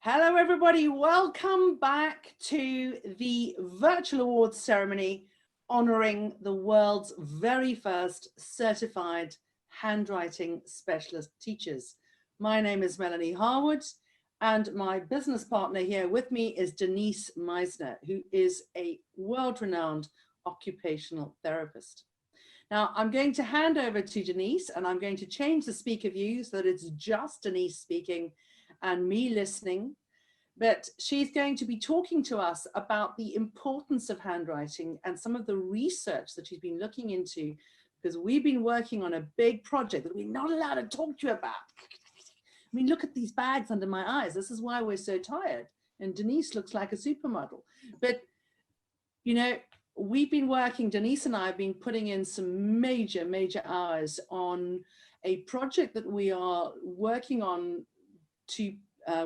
Hello everybody, welcome back to the virtual awards ceremony honouring the world's very first certified handwriting specialist teachers. My name is Melanie Harwood and my business partner here with me is Denise Meissner, who is a world-renowned occupational therapist. Now I'm going to hand over to Denise and I'm going to change the speaker view so that it's just Denise speaking and me listening, but she's going to be talking to us about the importance of handwriting and some of the research that she's been looking into, because we've been working on a big project that we're not allowed to talk to you about. I mean, look at these bags under my eyes. This is why we're so tired. And Denise looks like a supermodel. But, you know, we've been working, Denise and I have been putting in some major hours on a project that we are working on to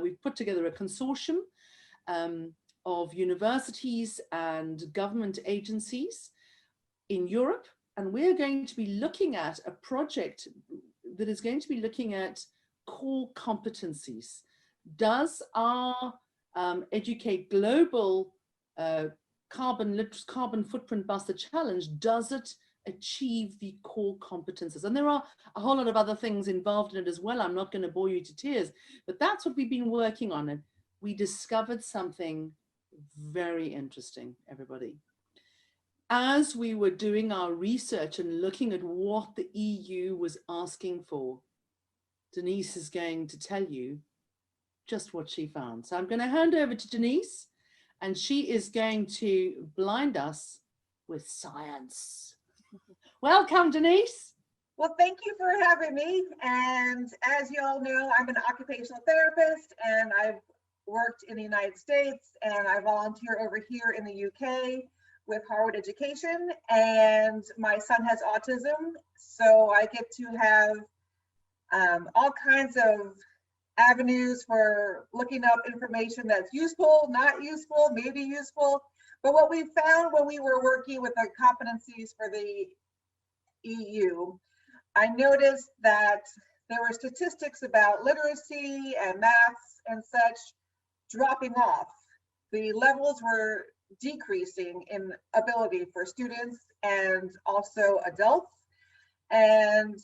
we've put together a consortium of universities and government agencies in Europe, and we're going to be looking at a project that is going to be looking at core competencies. Does our Educate Global carbon footprint buster challenge, does it achieve the core competences? And there are a whole lot of other things involved in it as well. I'm not going to bore you to tears, but that's what we've been working on. And we discovered something very interesting, everybody. As we were doing our research and looking at what the EU was asking for, Denise is going to tell you just what she found. So I'm going to hand over to Denise, and she is going to blind us with science. Welcome, Denise. Well, thank you for having me. And as you all know, I'm an occupational therapist and I've worked in the United States and I volunteer over here in the UK with Harvard Education. And my son has autism, so I get to have all kinds of avenues for looking up information that's useful, not useful, maybe useful. But what we found when we were working with the competencies for the EU, I noticed that there were statistics about literacy and maths and such dropping off. The levels were decreasing in ability for students and also adults. And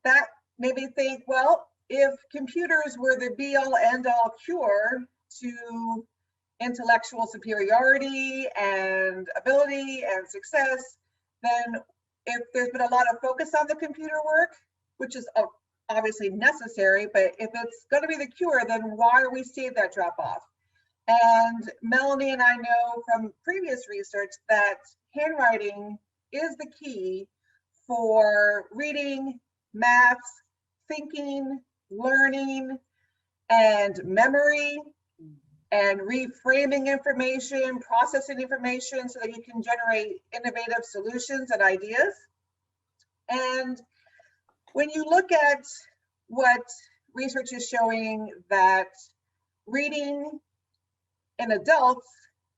that made me think, well, if computers were the be-all end-all cure to intellectual superiority and ability and success, then if there's been a lot of focus on the computer work, which is obviously necessary, but if it's going to be the cure, then why are we seeing that drop off? And Melanie and I know from previous research that handwriting is the key for reading, maths, thinking, learning, and memory, and reframing information, processing information so that you can generate innovative solutions and ideas. And when you look at what research is showing, that reading in adults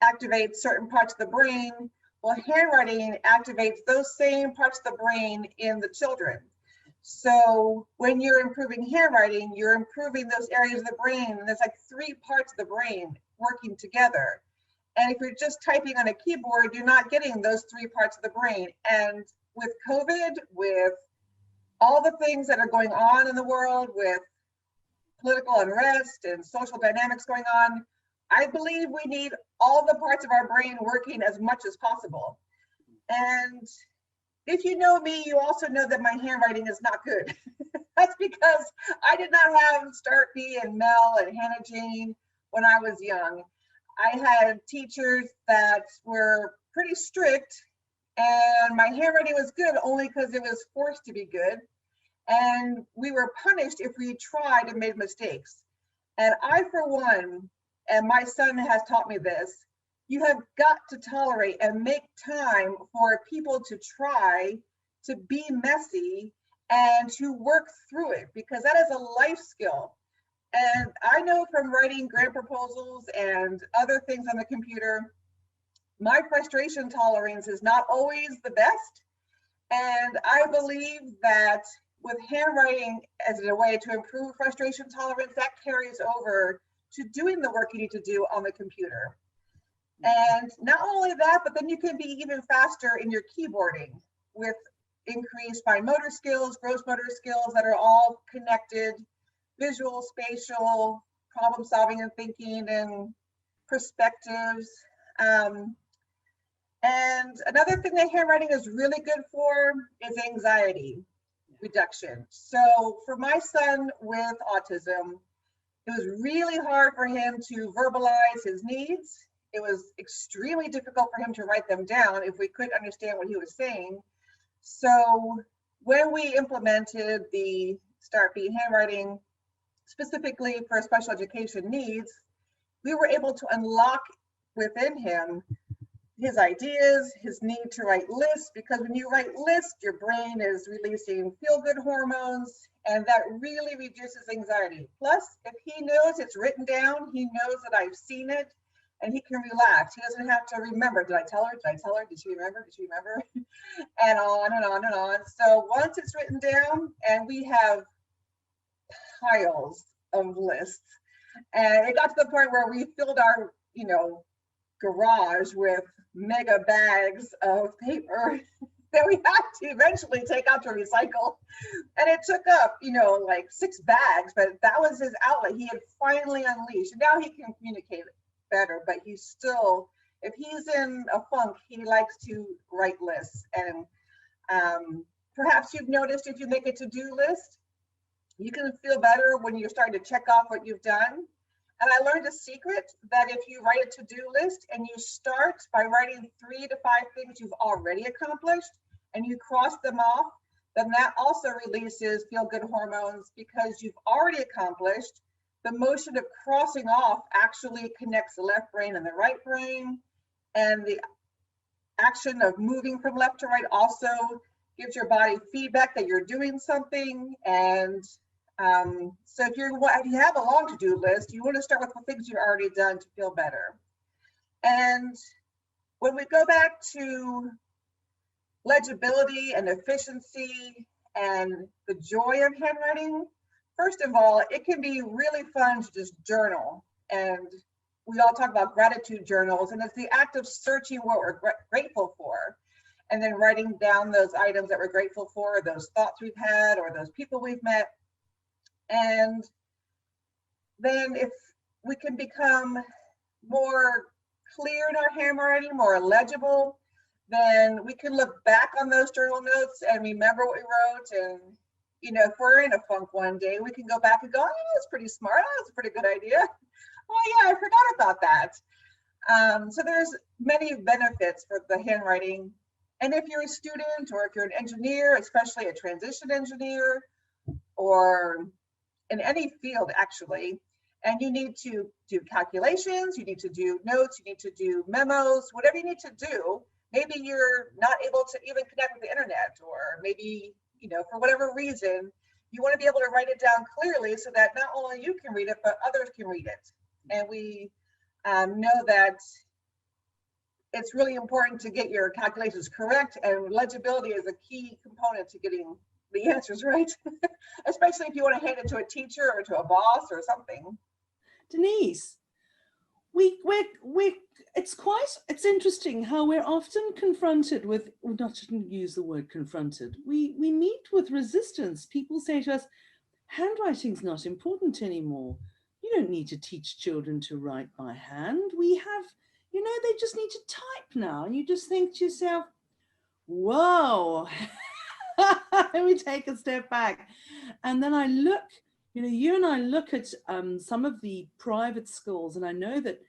activates certain parts of the brain, well, handwriting activates those same parts of the brain in the children. So when you're improving handwriting, you're improving those areas of the brain, and there's like 3 parts of the brain working together. And if you're just typing on a keyboard, you're not getting those 3 parts of the brain. And with COVID, with all the things that are going on in the world, with political unrest and social dynamics going on, I believe we need all the parts of our brain working as much as possible. And if you know me, you also know that my handwriting is not good. That's because I did not have Start B and Mel and Hannah Jane when I was young. I had teachers that were pretty strict, and my handwriting was good only because it was forced to be good. And we were punished if we tried and made mistakes. And I, for one, and my son has taught me this, you have got to tolerate and make time for people to try to be messy and to work through it, because that is a life skill. And I know from writing grant proposals and other things on the computer, my frustration tolerance is not always the best. And I believe that with handwriting as a way to improve frustration tolerance, that carries over to doing the work you need to do on the computer. And not only that, but then you can be even faster in your keyboarding with increased fine motor skills, gross motor skills that are all connected, visual, spatial, problem solving and thinking and perspectives. And another thing that handwriting is really good for is anxiety reduction. So for my son with autism, it was really hard for him to verbalize his needs. It was extremely difficult for him to write them down if we couldn't understand what he was saying. So when we implemented the Start Beat Handwriting specifically for special education needs, we were able to unlock within him his ideas, his need to write lists, because when you write lists, your brain is releasing feel-good hormones, and that really reduces anxiety. Plus, if he knows it's written down, he knows that I've seen it, and he can relax. He doesn't have to remember, did I tell her? Did I tell her? Did she remember? Did she remember? And on and on and on. So once it's written down, and we have piles of lists, and it got to the point where we filled our, garage with mega bags of paper that we had to eventually take out to recycle. And it took up, like 6 bags, but that was his outlet. He had finally unleashed. And now he can communicate better, but he's still, if he's in a funk, he likes to write lists. And perhaps you've noticed if you make a to-do list, you can feel better when you're starting to check off what you've done. And I learned a secret that if you write a to-do list and you start by writing 3 to 5 things you've already accomplished and you cross them off, then that also releases feel-good hormones because you've already accomplished. The motion of crossing off actually connects the left brain and the right brain. And the action of moving from left to right also gives your body feedback that you're doing something. And so if you have a long to-do list, you want to start with the things you've already done to feel better. And when we go back to legibility and efficiency and the joy of handwriting, first of all, it can be really fun to just journal. And we all talk about gratitude journals, and it's the act of searching what we're grateful for, and then writing down those items that we're grateful for, those thoughts we've had, or those people we've met. And then if we can become more clear in our handwriting, more legible, then we can look back on those journal notes and remember what we wrote. And, if we're in a funk one day, we can go back and go, oh, that's pretty smart. Oh, that's a pretty good idea. Oh, yeah, I forgot about that. So there's many benefits for the handwriting. And if you're a student or if you're an engineer, especially a transition engineer, or in any field actually, and you need to do calculations, you need to do notes, you need to do memos, whatever you need to do. Maybe you're not able to even connect with the internet, or maybe, for whatever reason, you want to be able to write it down clearly so that not only you can read it, but others can read it. And we know that it's really important to get your calculations correct, and legibility is a key component to getting the answers right, especially if you want to hand it to a teacher or to a boss or something. Denise, it's interesting how we're often confronted with, not to use the word confronted, we meet with resistance. People say to us, handwriting's not important anymore. You don't need to teach children to write by hand. We have, they just need to type now. And you just think to yourself, whoa. Let me take a step back. And then I look, you and I look at some of the private schools, and I know that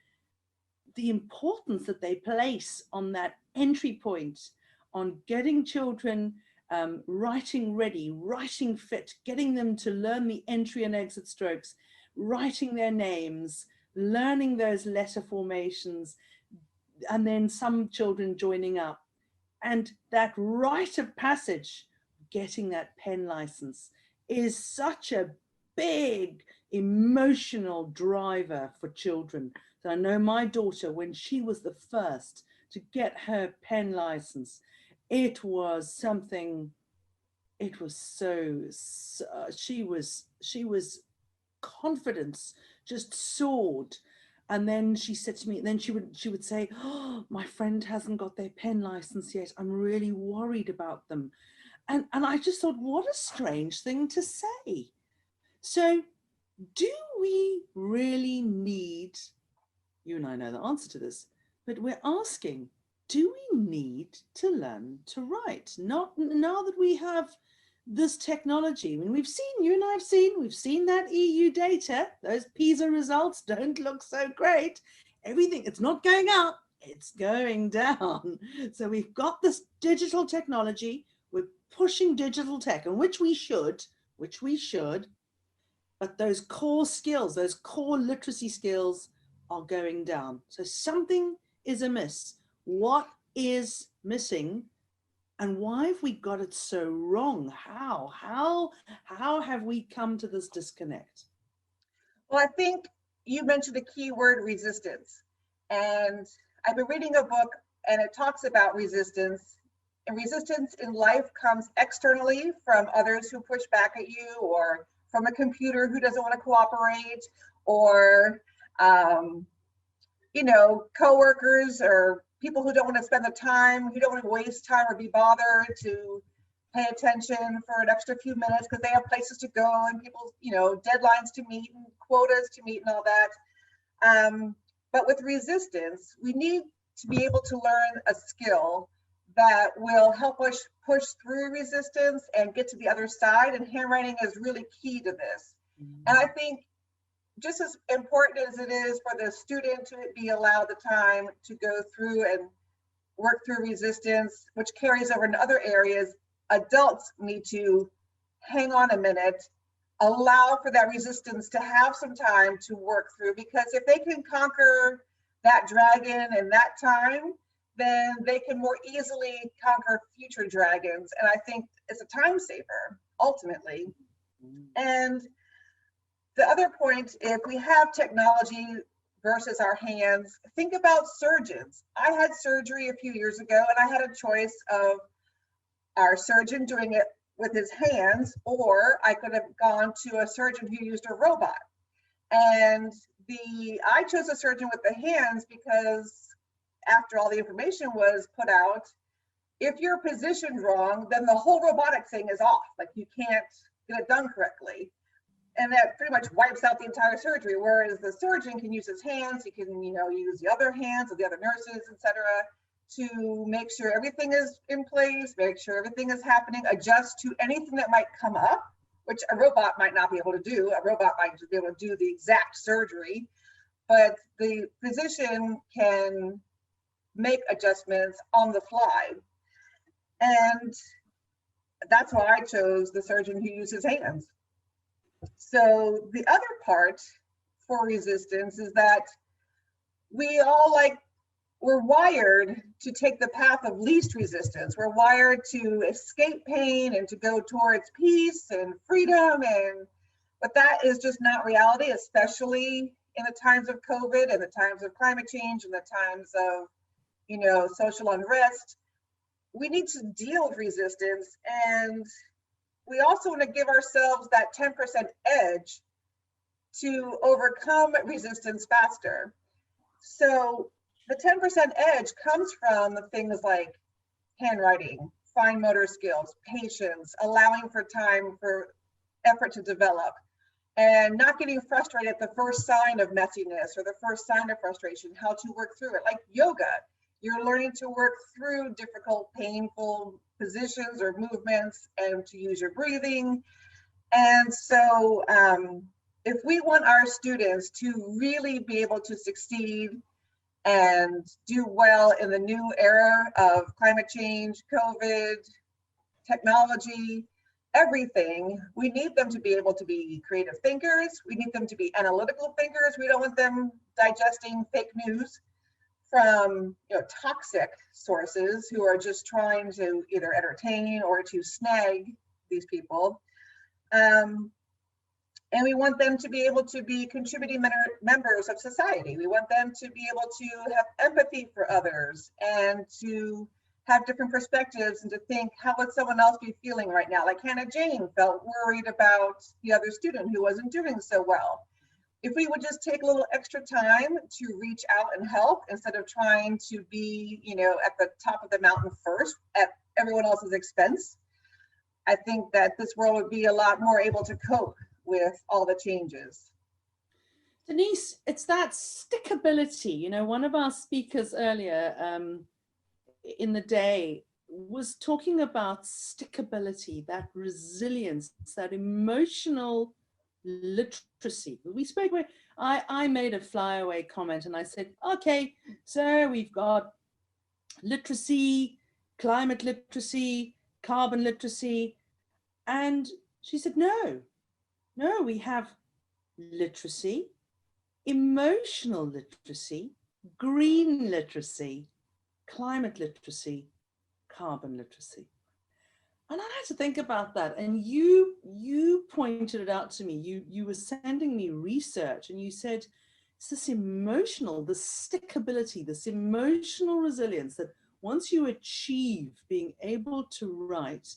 the importance that they place on that entry point, on getting children writing ready, writing fit, getting them to learn the entry and exit strokes, writing their names, learning those letter formations, and then some children joining up. And that rite of passage, getting that pen license, is such a big emotional driver for children. So I know my daughter, when she was the first to get her pen license, it was something, it was she was confidence just soared. And then she said to me, then she would say, oh, my friend hasn't got their pen license yet. I'm really worried about them. And I just thought, what a strange thing to say. So do we really need, you and I know the answer to this, but we're asking, do we need to learn to write? Not now that we have this technology. I mean, we've seen that EU data. Those PISA results don't look so great. Everything, it's not going up, it's going down. So we've got this digital technology, we're pushing digital tech, and which we should, but those core skills, those core literacy skills are going down. So something is amiss. What is missing? And why have we got it so wrong? How have we come to this disconnect? Well, I think you mentioned the key word, resistance. And I've been reading a book and it talks about resistance. And resistance in life comes externally from others who push back at you, or from a computer who doesn't want to cooperate, or coworkers or people who don't want to spend the time, who don't want to waste time or be bothered to pay attention for an extra few minutes because they have places to go and people, deadlines to meet and quotas to meet and all that. But with resistance, we need to be able to learn a skill that will help us push through resistance and get to the other side. And handwriting is really key to this. And I think just as important as it is for the student to be allowed the time to go through and work through resistance, which carries over in other areas, adults need to hang on a minute, allow for that resistance to have some time to work through, because if they can conquer that dragon in that time, then they can more easily conquer future dragons. And I think it's a time saver, ultimately. And the other point, if we have technology versus our hands, think about surgeons. I had surgery a few years ago and I had a choice of our surgeon doing it with his hands, or I could have gone to a surgeon who used a robot. And I chose a surgeon with the hands because after all the information was put out, if you're positioned wrong, then the whole robotic thing is off. Like, you can't get it done correctly. And that pretty much wipes out the entire surgery. Whereas the surgeon can use his hands, he can, use the other hands of the other nurses, etc., to make sure everything is in place, make sure everything is happening, adjust to anything that might come up, which a robot might not be able to do. A robot might just be able to do the exact surgery, but the physician can make adjustments on the fly. And that's why I chose the surgeon who uses hands. So the other part for resistance is that we're wired to take the path of least resistance. We're wired to escape pain and to go towards peace and freedom, but that is just not reality, especially in the times of COVID and the times of climate change and the times of social unrest. We need to deal with resistance, and we also want to give ourselves that 10% edge to overcome resistance faster. So the 10% edge comes from things like handwriting, fine motor skills, patience, allowing for time for effort to develop, and not getting frustrated at the first sign of messiness or the first sign of frustration, how to work through it. Like yoga, you're learning to work through difficult, painful positions or movements and to use your breathing. And so if we want our students to really be able to succeed and do well in the new era of climate change, COVID, technology, everything, we need them to be able to be creative thinkers. We need them to be analytical thinkers. We don't want them digesting fake news from toxic sources who are just trying to either entertain or to snag these people. And we want them to be able to be contributing members of society. We want them to be able to have empathy for others and to have different perspectives and to think, how would someone else be feeling right now? Like Hannah Jane felt worried about the other student who wasn't doing so well. if we would just take a little extra time to reach out and help instead of trying to be, at the top of the mountain first at everyone else's expense, I think that this world would be a lot more able to cope with all the changes. Denise, it's that stickability. One of our speakers earlier in the day was talking about stickability, that resilience, that emotional literacy. We spoke about, I made a flyaway comment and I said, okay, so we've got literacy, climate literacy, carbon literacy. And she said, no, we have literacy, emotional literacy, green literacy, climate literacy, carbon literacy. And I had to think about that. And you pointed it out to me. You were sending me research and you said, it's this emotional, the stickability, this emotional resilience that once you achieve being able to write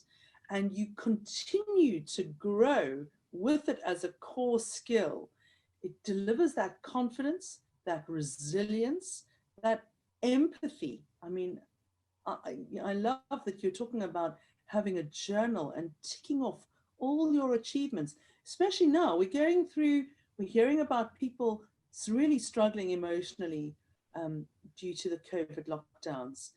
and you continue to grow with it as a core skill, it delivers that confidence, that resilience, that empathy. I mean, I love that you're talking about having a journal and ticking off all your achievements, especially now we're hearing about people really struggling emotionally due to the COVID lockdowns.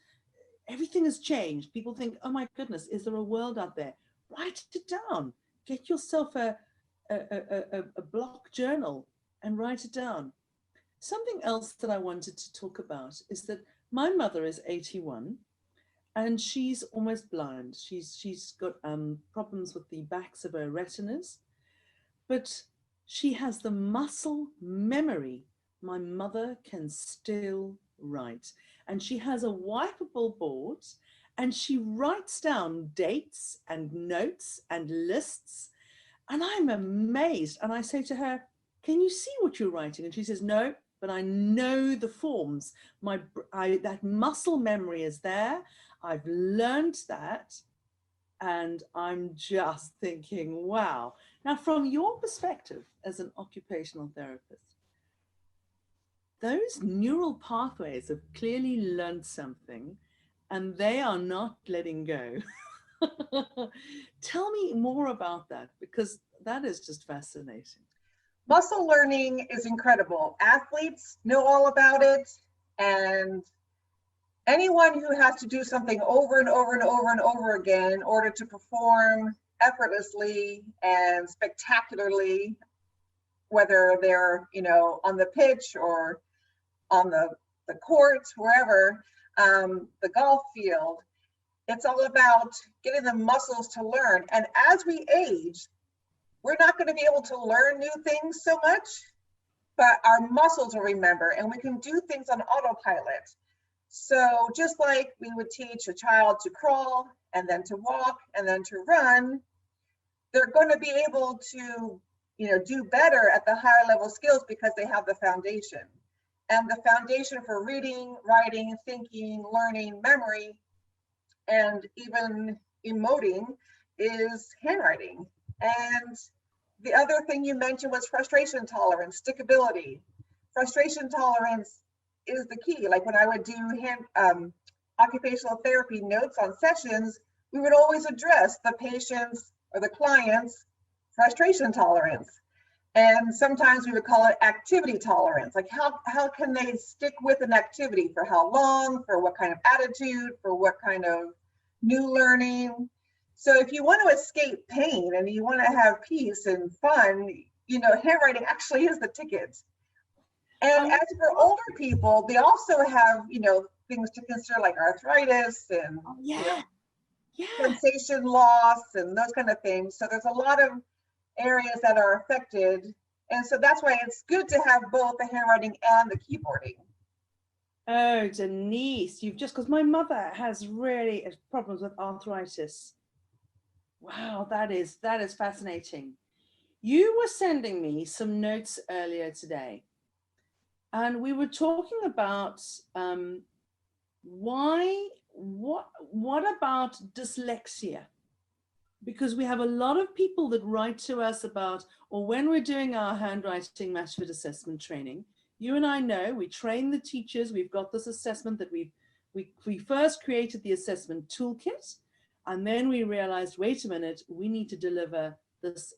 Everything has changed. People think, oh my goodness, is there a world out there? Write it down. Get yourself a block journal and write it down. Something else that I wanted to talk about is that my mother is 81 and she's almost blind. She's got problems with the backs of her retinas, but she has the muscle memory. My mother can still write, and she has a wipeable board and she writes down dates and notes and lists. And I'm amazed. And I say to her, can you see what you're writing? And she says, no, but I know the forms. That muscle memory is there. I've learned that. And I'm just thinking, wow. Now, from your perspective as an occupational therapist, those neural pathways have clearly learned something and they are not letting go. Tell me more about that, because that is just fascinating. Muscle learning is incredible. Athletes know all about it, and anyone who has to do something over and over and over and over again in order to perform effortlessly and spectacularly, whether they're on the pitch or on the court, wherever, the golf field, it's all about getting the muscles to learn. And as we age, we're not going to be able to learn new things so much, but our muscles will remember, and we can do things on autopilot. So just like we would teach a child to crawl and then to walk and then to run, they're going to be able to, do better at the higher level skills because they have the foundation. And the foundation for reading, writing, thinking, learning, memory, and even emoting is handwriting. And the other thing you mentioned was frustration tolerance, stickability. Frustration tolerance is the key. Like when I would do occupational therapy notes on sessions, we would always address the patient's or the client's frustration tolerance. And sometimes we would call it activity tolerance. Like how can they stick with an activity for how long, for what kind of attitude, for what kind of new learning. So if you want to escape pain and you want to have peace and fun, handwriting actually is the ticket. And as for older people, they also have, things to consider like arthritis and sensation loss and those kind of things. So there's a lot of areas that are affected. And so that's why it's good to have both the handwriting and the keyboarding. Oh, Denise, because my mother has really problems with arthritis. Wow, that is fascinating. You were sending me some notes earlier today, and we were talking about what about dyslexia? because we have a lot of people that write to us about, or when we're doing our handwriting match fit assessment training, you and I know we train the teachers. We've got this assessment that we first created the assessment toolkit, and then we realized, wait a minute, we need to deliver this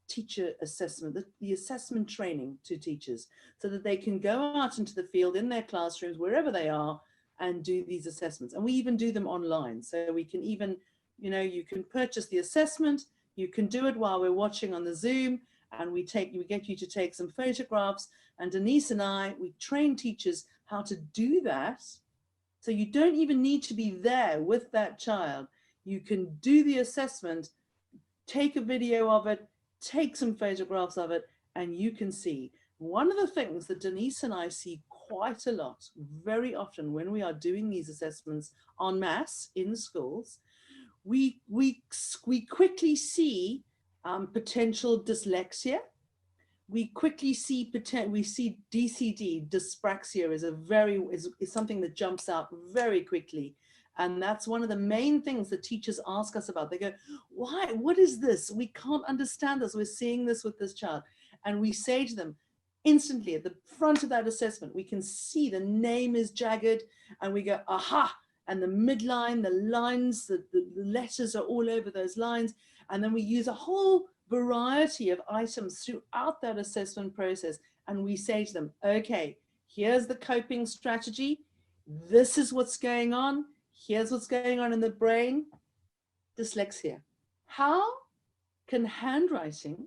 teacher assessment, the assessment training to teachers so that they can go out into the field in their classrooms, wherever they are, and do these assessments. And we even do them online. So we can even, you know, you can purchase the assessment, you can do it while we're watching on the Zoom, and we get you to take some photographs. And Denise and I, we train teachers how to do that. So you don't even need to be there with that child. You can do the assessment, take a video of it, take some photographs of it, and you can see. One of the things that Denise and I see quite a lot, very often when we are doing these assessments en masse in schools, we quickly see potential dyslexia. We quickly see DCD, dyspraxia, is something that jumps out very quickly. And that's one of the main things that teachers ask us about. They go, why, what is this? We can't understand this. We're seeing this with this child. And we say to them instantly at the front of that assessment, we can see the name is jagged, and we go, aha, and the midline, the lines, the letters are all over those lines. And then we use a whole variety of items throughout that assessment process. And we say to them, okay, here's the coping strategy. This is what's going on. Here's what's going on in the brain. Dyslexia. How can handwriting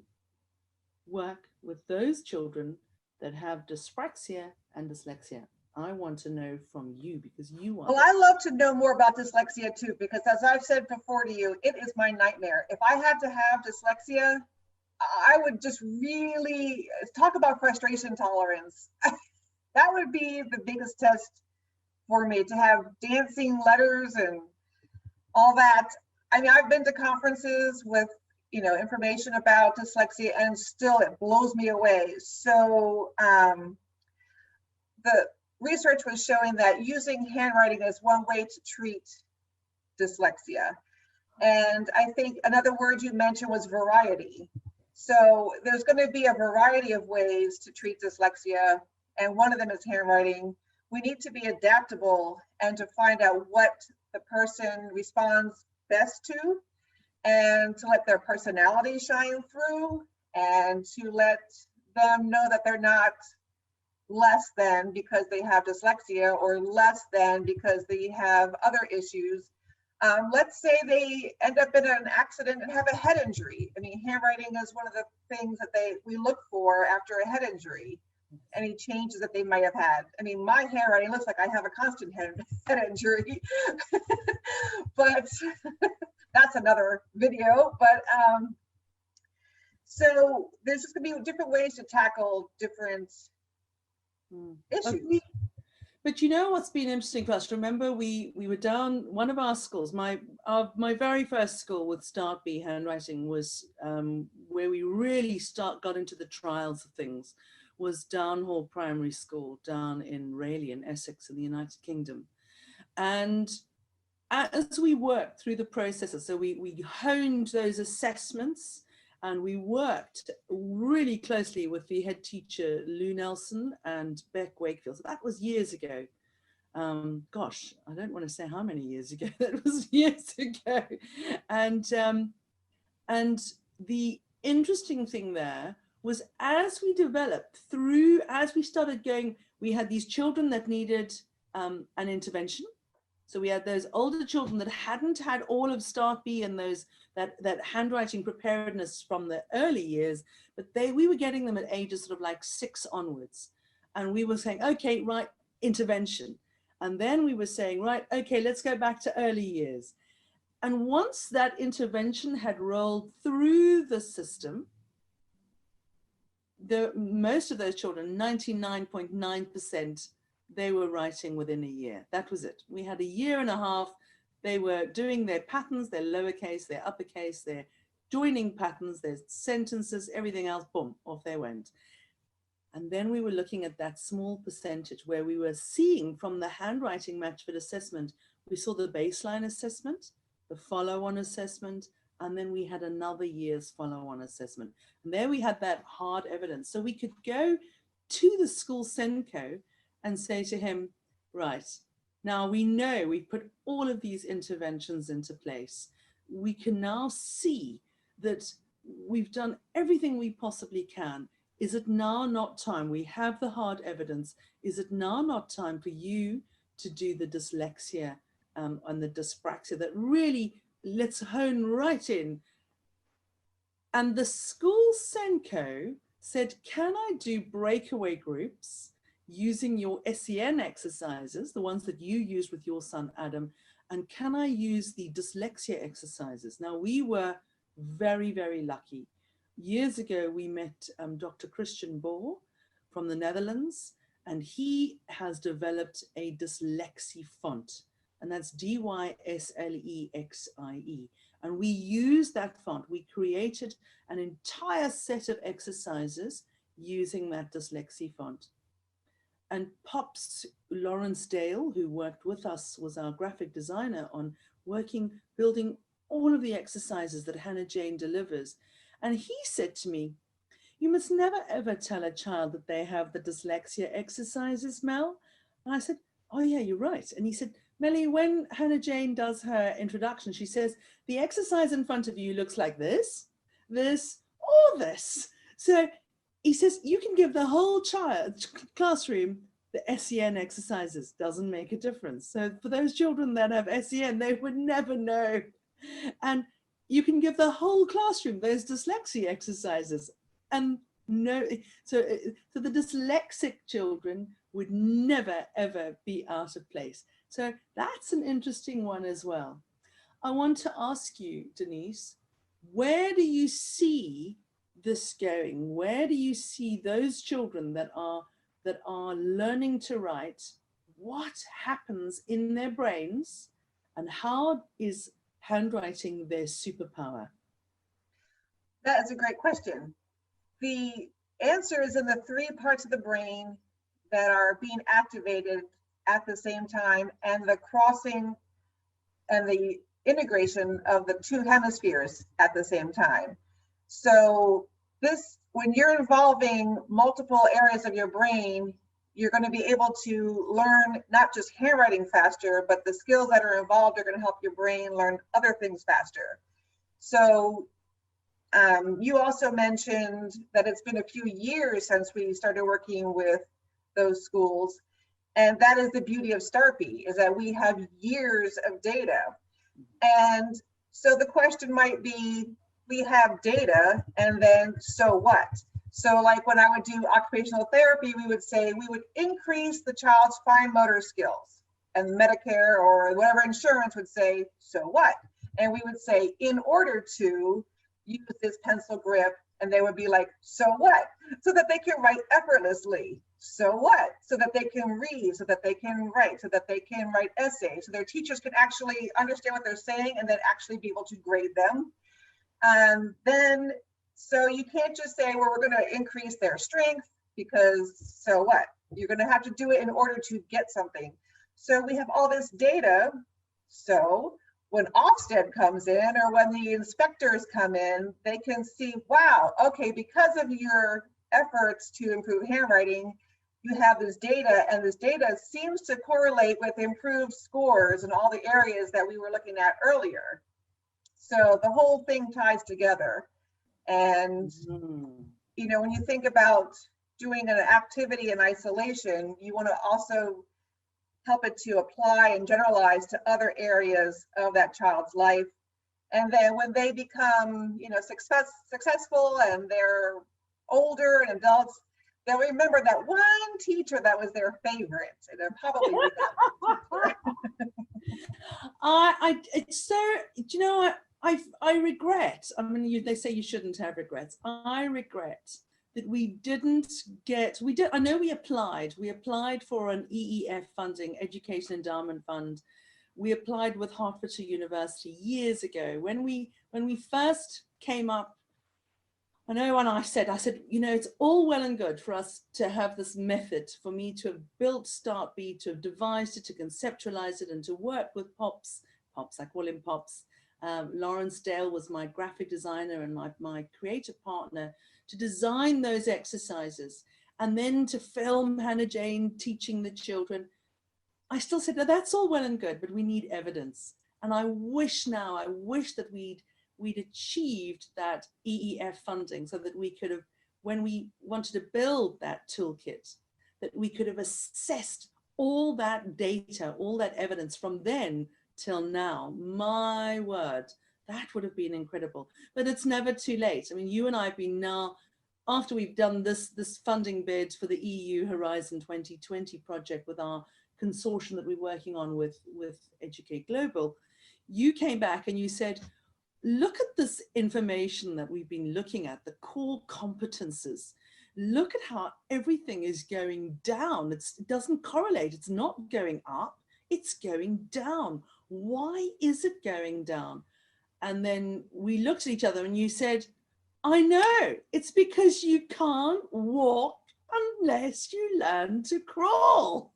work with those children that have dyspraxia and dyslexia? I want to know from you, because you are. Well, I love to know more about dyslexia too, because as I've said before to you, it is my nightmare. If I had to have dyslexia, I would just really talk about frustration tolerance. That would be the biggest test for me, to have dancing letters and all that. I mean, I've been to conferences with, you know, information about dyslexia, and still it blows me away. So the research was showing that using handwriting is one way to treat dyslexia. And I think another word you mentioned was variety. So there's going to be a variety of ways to treat dyslexia, and one of them is handwriting. We need to be adaptable and to find out what the person responds best to, and to let their personality shine through, and to let them know that they're not less than because they have dyslexia, or less than because they have other issues. Let's say they end up in an accident and have a head injury. I mean, handwriting is one of the things that we look for after a head injury. Any changes that they might have had. I mean, my handwriting looks like I have a constant head injury, but that's another video. But so there's just gonna be different ways to tackle different issues. But you know what's been interesting for us? Remember, we were down one of our schools. My very first school with Start B handwriting was where we really got into the trials of things. Was Downhall Primary School down in Rayleigh in Essex in the United Kingdom. And as we worked through the processes, so we honed those assessments, and we worked really closely with the head teacher, Lou Nelson and Beck Wakefield. So that was years ago. Gosh, I don't want to say how many years ago, that was years ago. And the interesting thing there was, as we developed through, as we started going, we had these children that needed an intervention. So we had those older children that hadn't had all of Start B and those that handwriting preparedness from the early years, but we were getting them at ages sort of like 6 onwards. And we were saying, okay, right, intervention. And then we were saying, right, okay, let's go back to early years. And once that intervention had rolled through the system, most of those children, 99.9%, they were writing within a year. That was it. We had a year and a half. They were doing their patterns, their lowercase, their uppercase, their joining patterns, their sentences, everything else, boom, off they went. And then we were looking at that small percentage where we were seeing from the handwriting match fit assessment, we saw the baseline assessment, the follow-on assessment, And then we had another year's follow-on assessment. And there we had that hard evidence. So we could go to the school Senko and say to him, right, now we know we've put all of these interventions into place. We can now see that we've done everything we possibly can. Is it now not time? We have the hard evidence. Is it now not time for you to do the dyslexia and the dyspraxia that really let's hone right in? And the school Senko said, can I do breakaway groups using your SEN exercises, the ones that you used with your son, Adam, and can I use the dyslexia exercises? Now, we were very, very lucky. Years ago, we met Dr. Christian Bohr from the Netherlands, and he has developed a dyslexia font, and that's DYSLEXIE. And we used that font. We created an entire set of exercises using that dyslexia font. And Pops Lawrence Dale, who worked with us, was our graphic designer on building all of the exercises that Hannah Jane delivers. And he said to me, you must never ever tell a child that they have the dyslexia exercises, Mel. And I said, oh yeah, you're right. And he said, Melly, when Hannah Jane does her introduction, she says, the exercise in front of you looks like this, this, or this. So he says, you can give the whole classroom the SEN exercises, doesn't make a difference. So for those children that have SEN, they would never know. And you can give the whole classroom those dyslexia exercises. And no, so the dyslexic children would never, ever be out of place. So that's an interesting one as well. I want to ask you, Denise, where do you see this going? Where do you see those children that are learning to write? What happens in their brains, and how is handwriting their superpower? That is a great question. The answer is in the three parts of the brain that are being activated at the same time, and the crossing and the integration of the two hemispheres at the same time. So this, when you're involving multiple areas of your brain, you're going to be able to learn not just handwriting faster, but the skills that are involved are going to help your brain learn other things faster. So you also mentioned that it's been a few years since we started working with those schools. And that is the beauty of STARPy, is that we have years of data. And so the question might be, we have data, and then so what? So like when I would do occupational therapy, we would say we would increase the child's fine motor skills, and Medicare or whatever insurance would say, so what? And we would say, in order to use this pencil grip, and they would be like, so what? So that they can write effortlessly. So what? So that they can read, so that they can write, so that they can write essays, so their teachers can actually understand what they're saying and then actually be able to grade them. Then, so you can't just say, well, we're going to increase their strength, because so what? You're going to have to do it in order to get something. So we have all this data. So when Ofsted comes in, or when the inspectors come in, they can see, wow, okay, because of your efforts to improve handwriting, you have this data, and this data seems to correlate with improved scores in all the areas that we were looking at earlier. So the whole thing ties together. And, you know, when you think about doing an activity in isolation, you want to also help it to apply and generalize to other areas of that child's life. And then when they become, you know, successful and they're older and adults, they'll remember that one teacher that was their favorite, and they'll probably be that teacher. It's so, do you know what? I regret, I mean, they say you shouldn't have regrets. I regret that we didn't get, I know we applied for an EEF funding, Education Endowment Fund. We applied with Hertfordshire University years ago. When we first came up, I know when I said, you know, it's all well and good for us to have this method, for me to have built STARPy, to have devised it, to conceptualize it, and to work with Pops, I call him Pops, Lawrence Dale was my graphic designer and my creative partner to design those exercises, and then to film Hannah Jane teaching the children. I still said, no, that's all well and good, but we need evidence. And I wish that we'd achieved that EEF funding so that we could have, when we wanted to build that toolkit, that we could have assessed all that data, all that evidence from then till now. My word, that would have been incredible. But it's never too late. I mean, you and I have been now, after we've done this funding bid for the EU Horizon 2020 project with our consortium that we're working on with Educate Global, you came back and you said, look at this information that we've been looking at, the core competences. Look at how everything is going down. It doesn't correlate. It's not going up, it's going down. Why is it going down? And then we looked at each other and you said, I know, it's because you can't walk unless you learn to crawl.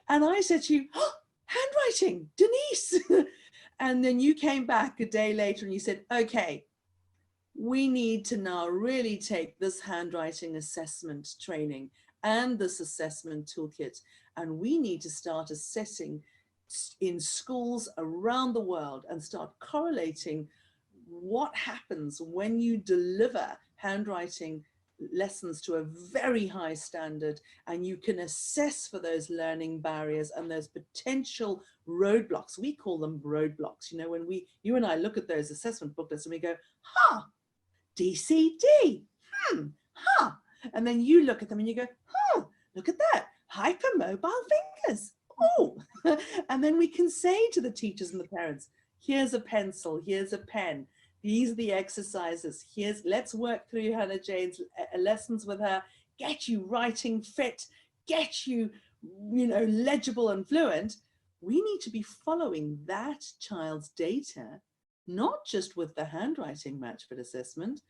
And I said to you, oh, handwriting, Denise. And then you came back a day later and you said, okay, we need to now really take this handwriting assessment training and this assessment toolkit, and we need to start assessing in schools around the world and start correlating what happens when you deliver handwriting lessons to a very high standard, and you can assess for those learning barriers and those potential roadblocks. We call them roadblocks. You know, when you and I look at those assessment booklets and we go, huh, DCD, huh. And then you look at them and you go, huh, look at that, hypermobile fingers, oh. And then we can say to the teachers and the parents, here's a pencil, here's a pen, these are the exercises, let's work through Hannah Jane's lessons with her, get you writing fit, get you, legible and fluent. We need to be following that child's data, not just with the handwriting match fit assessment.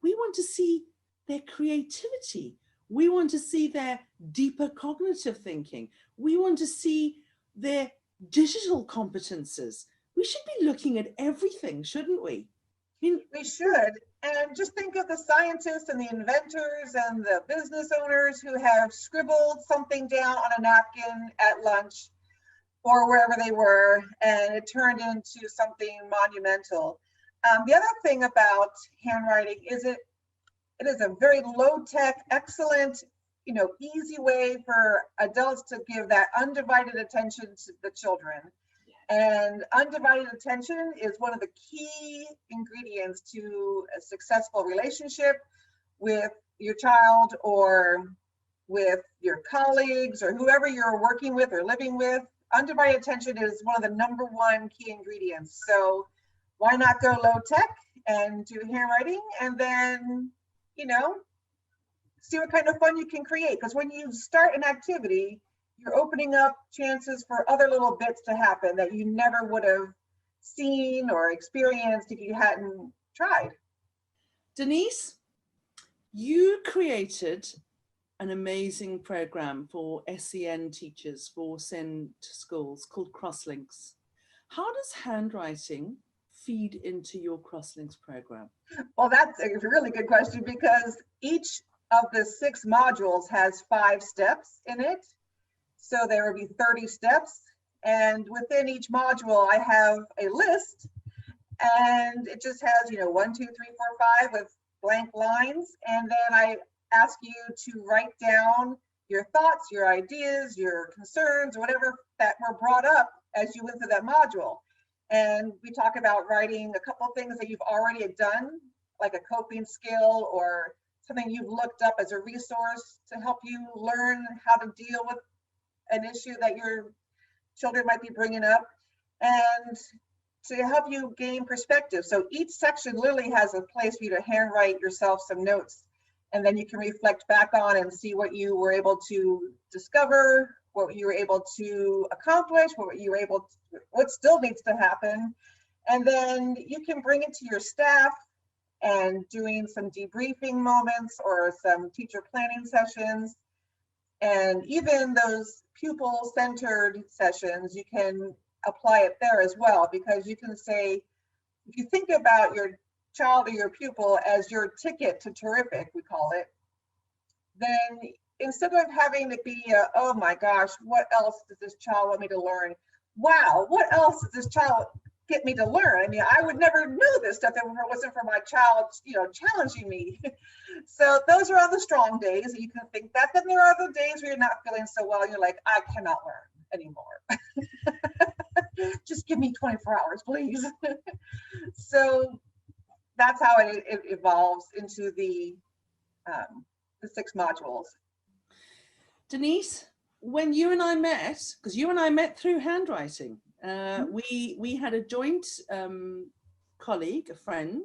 We want to see their creativity. We want to see their deeper cognitive thinking. We want to see their digital competences. We should be looking at everything, shouldn't we? We should. And just think of the scientists and the inventors and the business owners who have scribbled something down on a napkin at lunch or wherever they were, and it turned into something monumental. The other thing about handwriting is it is a very low-tech, excellent, easy way for adults to give that undivided attention to the children. And undivided attention is one of the key ingredients to a successful relationship with your child or with your colleagues or whoever you're working with or living with. Undivided attention is one of the #1 key ingredients. So why not go low tech and do handwriting, and then, see what kind of fun you can create? Because when you start an activity, you're opening up chances for other little bits to happen that you never would have seen or experienced if you hadn't tried. Denise, you created an amazing program for SEN teachers for SEN schools called Crosslinks. How does handwriting feed into your Crosslinks program? Well, that's a really good question, because each of the 6 modules has 5 steps in it. So there will be 30 steps. And within each module, I have a list, and it just has, 1, 2, 3, 4, 5 with blank lines. And then I ask you to write down your thoughts, your ideas, your concerns, whatever that were brought up as you went through that module. And we talk about writing a couple of things that you've already done, like a coping skill or something you've looked up as a resource to help you learn how to deal with an issue that your children might be bringing up, and to help you gain perspective. So each section literally has a place for you to handwrite yourself some notes, and then you can reflect back on and see what you were able to discover, what you were able to accomplish, what still needs to happen. And then you can bring it to your staff and doing some debriefing moments or some teacher planning sessions. And even those pupil-centered sessions, you can apply it there as well, because you can say, if you think about your child or your pupil as your ticket to terrific, we call it, then instead of having to be, oh my gosh, what else does this child want me to learn? Wow, what else does this child get me to learn? I mean, I would never know this stuff if it wasn't for my child, challenging me. So those are on the strong days, and you can think that. Then there are the days where you're not feeling so well, and you're like, I cannot learn anymore. Just give me 24 hours, please. So that's how it evolves into the 6 modules. Denise, when you and I met, because you and I met through handwriting, we had a joint colleague, a friend,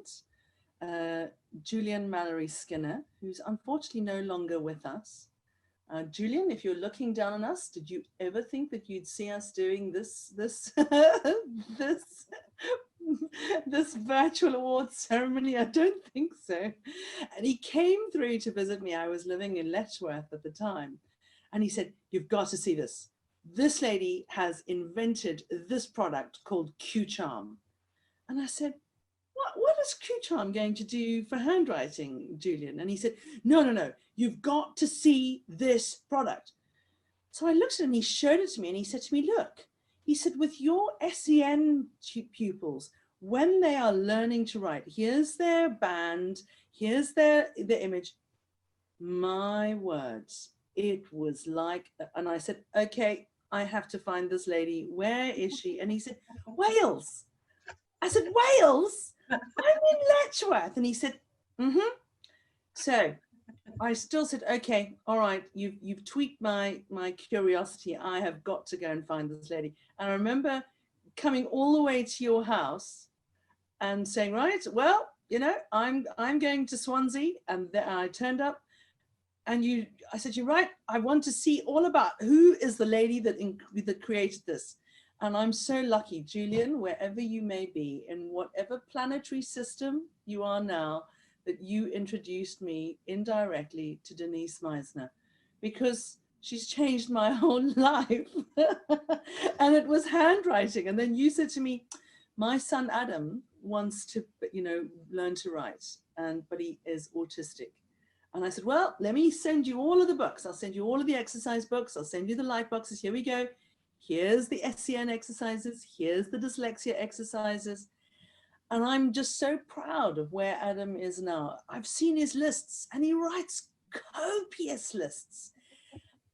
Julian Mallory Skinner, who's unfortunately no longer with us. Julian, if you're looking down on us, did you ever think that you'd see us doing this this virtual awards ceremony? I don't think so. And he came through to visit me. I was living in Letchworth at the time. And he said, you've got to see this. This lady has invented this product called Q-Charm. And I said, what is Q-Charm going to do for handwriting, Julian? And he said, no, you've got to see this product. So I looked at him, he showed it to me, and he said to me, look, he said, with your SEN pupils, when they are learning to write, here's their band, here's their image. My words, it was like, and I said, okay, I have to find this lady. Where is she? And he said, Wales. I said, Wales? I'm in Letchworth. And he said, So I still said, okay, all right, you've tweaked my curiosity. I have got to go and find this lady. And I remember coming all the way to your house and saying, right, well, I'm going to Swansea. And then I turned up. And I said, you're right. I want to see all about who is the lady that created this. And I'm so lucky, Julian, wherever you may be, in whatever planetary system you are now, that you introduced me indirectly to Denise Meissner, because she's changed my whole life. And it was handwriting. And then you said to me, my son Adam wants to, learn to write, but he is autistic. And I said, well, let me send you all of the books. I'll send you all of the exercise books. I'll send you the life boxes. Here we go. Here's the SCN exercises. Here's the dyslexia exercises. And I'm just so proud of where Adam is now. I've seen his lists, and he writes copious lists.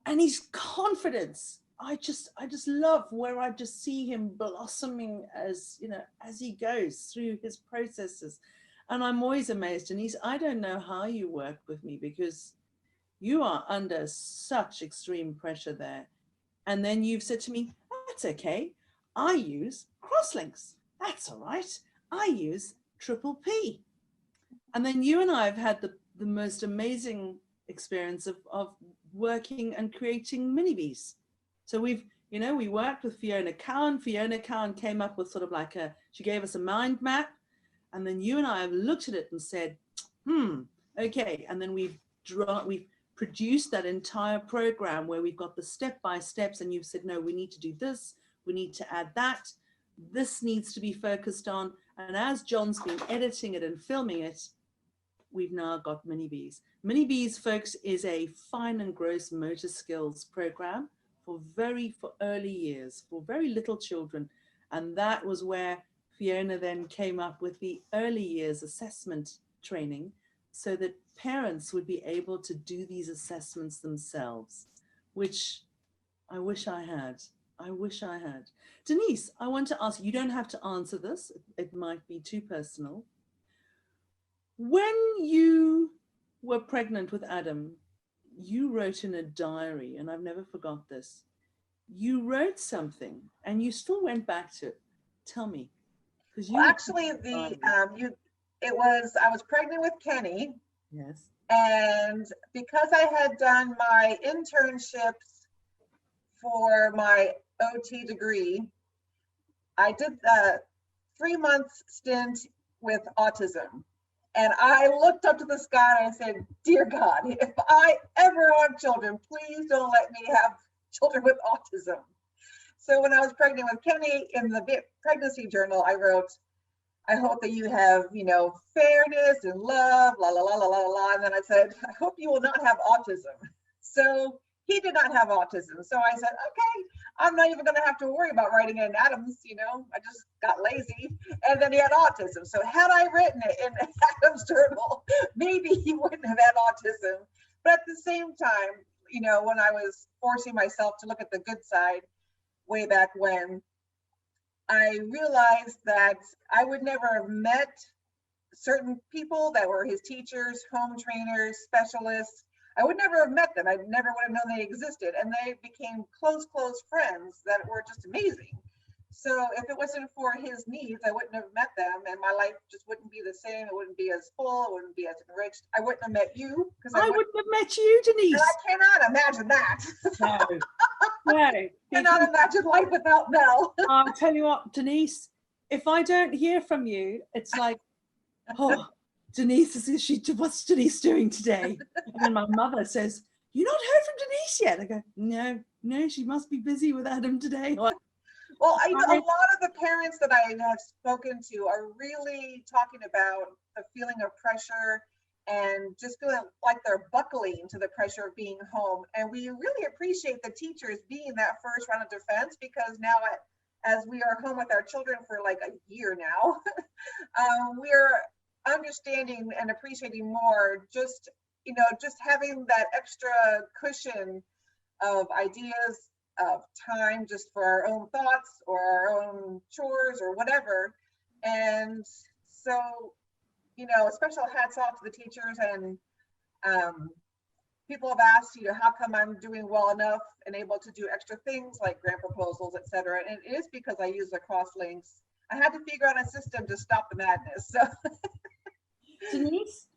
And his confidence, I just love where I just see him blossoming as he goes through his processes. And I'm always amazed, Denise, I don't know how you work with me, because you are under such extreme pressure there. And then you've said to me, that's okay. I use crosslinks. That's all right. I use triple P. And then you and I have had the most amazing experience of working and creating mini-bees. So we worked with Fiona Cowan. Fiona Cowan came up with sort of like she gave us a mind map. And then you and I have looked at it and said, okay. And then we've produced that entire program where we've got the step-by-steps, and you've said, no, we need to do this. We need to add that. This needs to be focused on. And as John's been editing it and filming it, we've now got Mini-Bees. Mini-Bees, folks, is a fine and gross motor skills program for early years, for very little children. And that was where Fiona then came up with the early years assessment training, so that parents would be able to do these assessments themselves, which I wish I had. I wish I had. Denise, I want to ask, you don't have to answer this. It might be too personal. When you were pregnant with Adam, you wrote in a diary, and I've never forgot this. You wrote something and you still went back to it. Tell me. Well, actually, I was pregnant with Kenny. Yes. And because I had done my internships for my OT degree, I did a 3-month stint with autism. And I looked up to the sky and I said, dear God, if I ever have children, please don't let me have children with autism. So when I was pregnant with Kenny, in the pregnancy journal, I wrote, I hope that you have, fairness and love, la, la, la, la, la, la. And then I said, I hope you will not have autism. So he did not have autism. So I said, okay, I'm not even going to have to worry about writing it in Adams. I just got lazy. And then he had autism. So had I written it in Adams Journal, maybe he wouldn't have had autism. But at the same time, when I was forcing myself to look at the good side way back when, I realized that I would never have met certain people that were his teachers, home trainers, specialists. I would never have met them. I never would have known they existed. And they became close friends that were just amazing. So if it wasn't for his needs, I wouldn't have met them, and my life just wouldn't be the same. It wouldn't be as full. It wouldn't be as enriched. I wouldn't have met you because I wouldn't have met you, Denise. And I cannot imagine that. No. Cannot imagine life without Mel. I'll tell you what, Denise, if I don't hear from you, it's like, oh, Denise, what's Denise doing today? And then my mother says, you not heard from Denise yet? I go, no, she must be busy with Adam today. Well, I know a lot of the parents that I have spoken to are really talking about the feeling of pressure and just feeling like they're buckling to the pressure of being home. And we really appreciate the teachers being that first round of defense, because now as we are home with our children for like a year now, we're understanding and appreciating more just having that extra cushion of ideas, of time just for our own thoughts or our own chores or whatever. And so, special hats off to the teachers. And people have asked, how come I'm doing well enough and able to do extra things like grant proposals, etc. And it is because I use the cross links. I had to figure out a system to stop the madness. So Denise,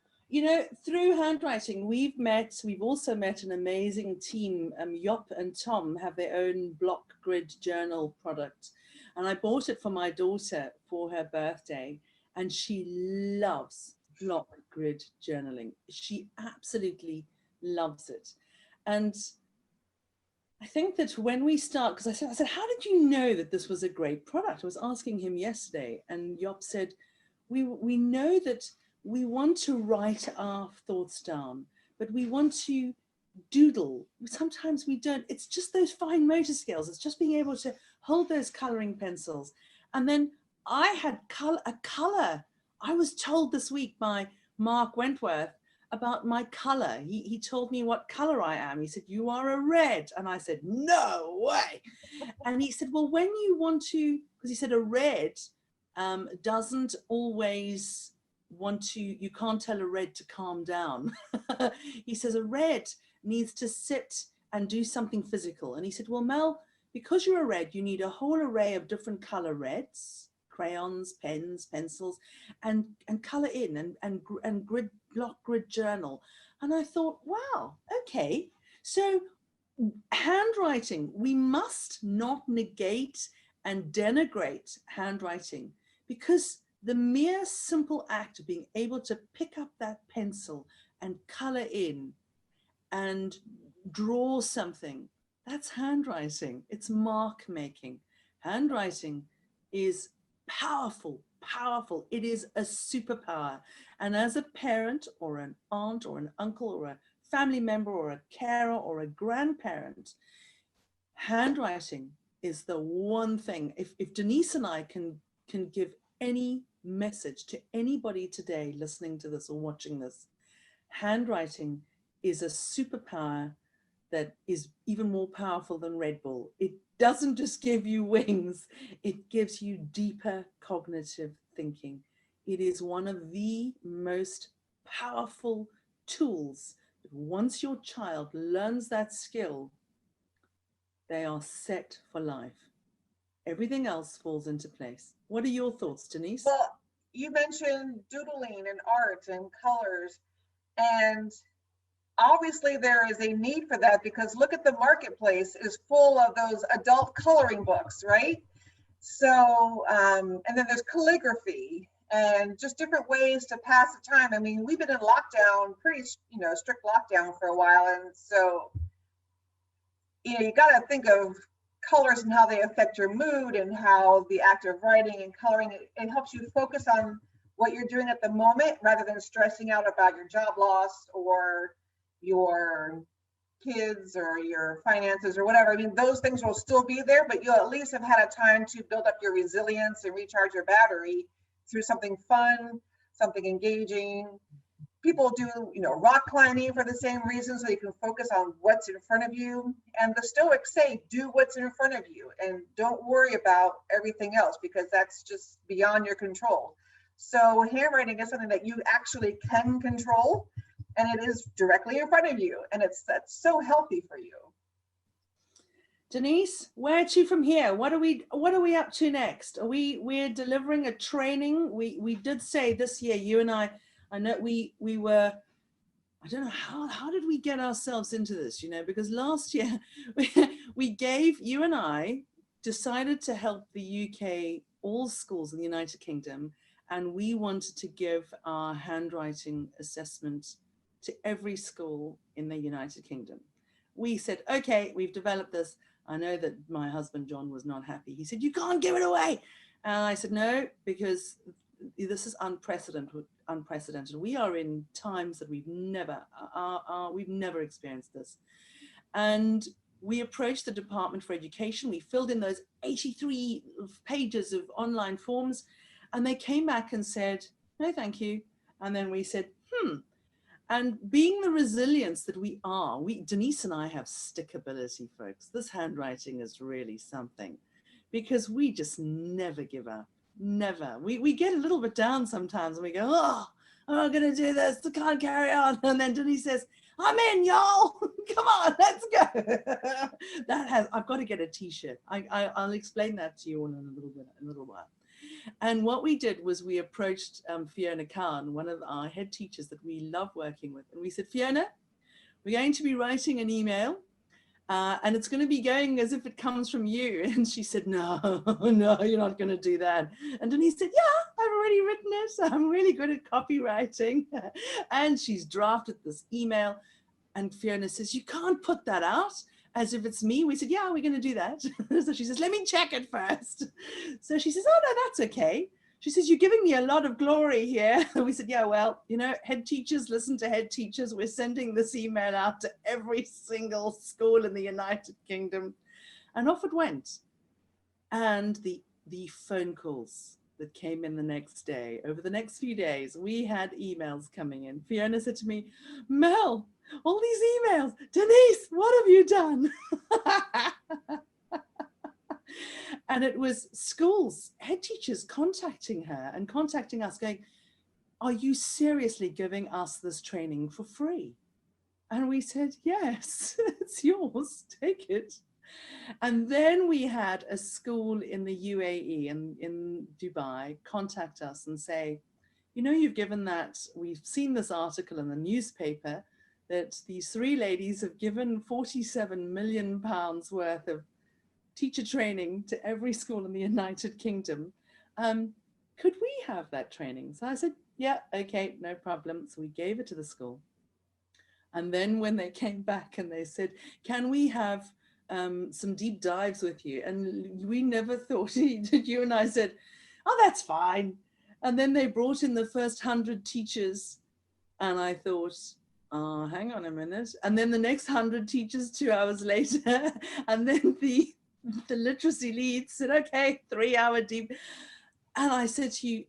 through handwriting, we've also met an amazing team. Yop and Tom have their own block grid journal product. And I bought it for my daughter for her birthday, and she loves block grid journaling. She absolutely loves it. And I think that when we start, because I said, how did you know that this was a great product? I was asking him yesterday, and Yop said, we know that we want to write our thoughts down, but we want to doodle. Sometimes we don't. It's just those fine motor skills. It's just being able to hold those coloring pencils. And then I had a color. I was told this week by Mark Wentworth about my color. He told me what color I am. He said, you are a red. And I said, no way. And he said, well, when you want to, because he said a red doesn't always you can't tell a red to calm down. He says a red needs to sit and do something physical. And he said, well, Mel, because you're a red, you need a whole array of different color reds, crayons, pens, pencils, and color in and block grid journal. And I thought, wow, okay. So handwriting, we must not negate and denigrate handwriting, because the mere simple act of being able to pick up that pencil and color in and draw something, that's handwriting. It's mark making. Handwriting is powerful. It is a superpower. And as a parent or an aunt or an uncle or a family member or a carer or a grandparent, handwriting is the one thing. If Denise and I can give any message to anybody today listening to this or watching this, handwriting is a superpower that is even more powerful than Red Bull. It doesn't just give you wings, it gives you deeper cognitive thinking. It is one of the most powerful tools. Once your child learns that skill, they are set for life. Everything else falls into place. What are your thoughts, Denise? Well, you mentioned doodling and art and colors, and obviously there is a need for that, because look at the marketplace is full of those adult coloring books, right? So, and then there's calligraphy and just different ways to pass the time. I mean, we've been in lockdown, pretty, strict lockdown for a while. And so, you got to think of colors and how they affect your mood, and how the act of writing and coloring, it helps you focus on what you're doing at the moment rather than stressing out about your job loss or your kids or your finances or whatever. I mean, those things will still be there, but you'll at least have had a time to build up your resilience and recharge your battery through something fun, something engaging. People do, rock climbing for the same reason, so you can focus on what's in front of you. And the Stoics say, do what's in front of you and don't worry about everything else, because that's just beyond your control. So handwriting is something that you actually can control, and it is directly in front of you, and that's so healthy for you. Denise, where to from here? What are we up to next? We're delivering a training. We did say this year, you and I know we were, I don't know, how did we get ourselves into this, because last year you and I decided to help the UK, all schools in the United Kingdom, and we wanted to give our handwriting assessment to every school in the United Kingdom. We said, okay, we've developed this. I know that my husband, John, was not happy. He said, you can't give it away. And I said, no, because this is unprecedented. We are in times that we've never experienced this. And we approached the Department for Education. We filled in those 83 pages of online forms, and they came back and said, no, thank you. And then we said, And being the resilience that we are, Denise and I have stickability, folks. This handwriting is really something, because we just never give up. Never. We get a little bit down sometimes and we go, oh, I'm not going to do this. I can't carry on. And then Denise says, I'm in, y'all. Come on, let's go. I've got to get a t-shirt. I'll explain that to you all in a little while. And what we did was we approached Fiona Khan, one of our head teachers that we love working with. And we said, Fiona, we're going to be writing an email. And it's going to be going as if it comes from you. And she said, no, you're not going to do that. And Denise said, yeah, I've already written it. I'm really good at copywriting. And she's drafted this email. And Fiona says, you can't put that out as if it's me. We said, yeah, we're going to do that. So she says, let me check it first. So she says, oh, no, that's okay. She says, you're giving me a lot of glory here. We said, yeah, well, head teachers listen to head teachers. We're sending this email out to every single school in the United Kingdom. And off it went. And the phone calls that came in the next day, over the next few days, we had emails coming in. Fiona said to me, Mel, all these emails, Denise, what have you done? And it was schools, head teachers contacting her and contacting us going, are you seriously giving us this training for free? And we said, yes, it's yours, take it. And then we had a school in the UAE and in Dubai contact us and say, you've given that, we've seen this article in the newspaper that these 3 ladies have given £47 million worth of teacher training to every school in the United Kingdom. Could we have that training? So I said, yeah, okay, no problem. So we gave it to the school. And then when they came back and they said, can we have some deep dives with you? And we never thought, you and I said, oh, that's fine. And then they brought in the first 100 teachers. And I thought, oh, hang on a minute. And then the next 100 teachers 2 hours later. And then the literacy lead said, okay, 3-hour deep. And I said to you,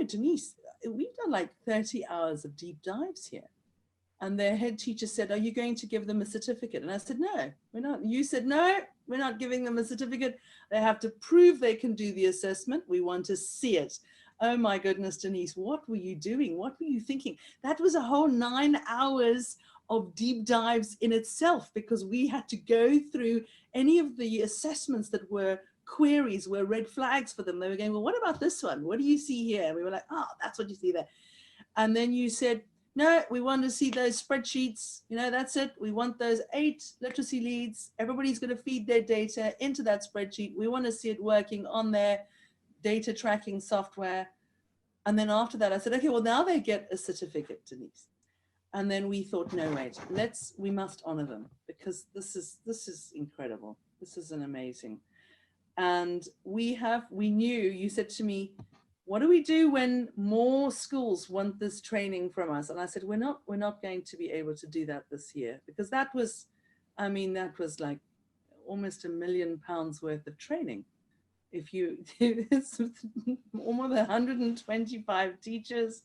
Denise, we've done like 30 hours of deep dives here. And their head teacher said, are you going to give them a certificate? And I said, no, we're not. You said, no, we're not giving them a certificate. They have to prove they can do the assessment. We want to see it. Oh my goodness, Denise, what were you doing? What were you thinking? That was a whole 9 hours of deep dives in itself, because we had to go through any of the assessments that were queries, were red flags for them. They were going, well, what about this one? What do you see here? And we were like, oh, that's what you see there. And then you said, no, we want to see those spreadsheets. That's it. We want those 8 literacy leads. Everybody's going to feed their data into that spreadsheet. We want to see it working on their data tracking software. And then after that, I said, okay, well, now they get a certificate, Denise. And then we thought, no, wait, we must honor them, because this is incredible. This is an amazing. And we knew, you said to me, what do we do when more schools want this training from us? And I said, we're not going to be able to do that this year, because that was, I mean, that was like almost £1 million worth of training. If you, it's almost 125 teachers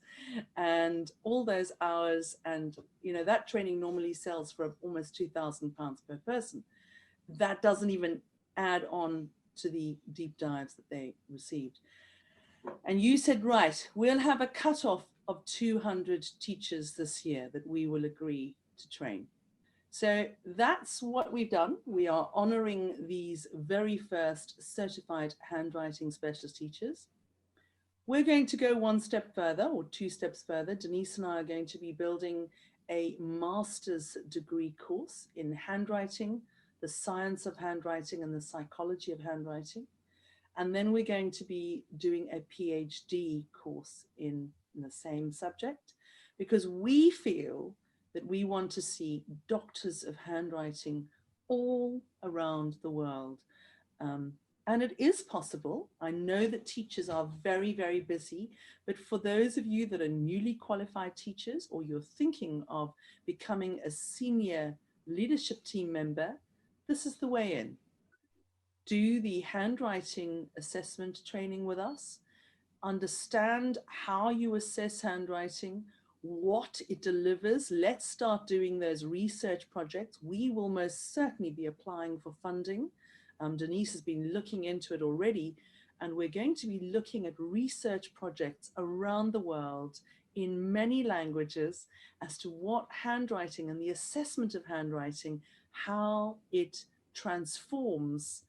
and all those hours. And, you know, that training normally sells for almost £2,000 per person. That doesn't even add on to the deep dives that they received. And you said, right, we'll have a cutoff of 200 teachers this year that we will agree to train. So that's what we've done. We are honoring these very first certified handwriting specialist teachers. We're going to go one step further, or two steps further. Denise and I are going to be building a master's degree course in handwriting, the science of handwriting and the psychology of handwriting. And then we're going to be doing a PhD course in the same subject, because we feel that we want to see doctors of handwriting all around the world. And it is possible. I know that teachers are very, very busy, but for those of you that are newly qualified teachers, or you're thinking of becoming a senior leadership team member, this is the way in. Do the handwriting assessment training with us, understand how you assess handwriting, what it delivers. Let's start doing those research projects. We will most certainly be applying for funding. Denise has been looking into it already, and we're going to be looking at research projects around the world in many languages as to what handwriting and the assessment of handwriting, how it transforms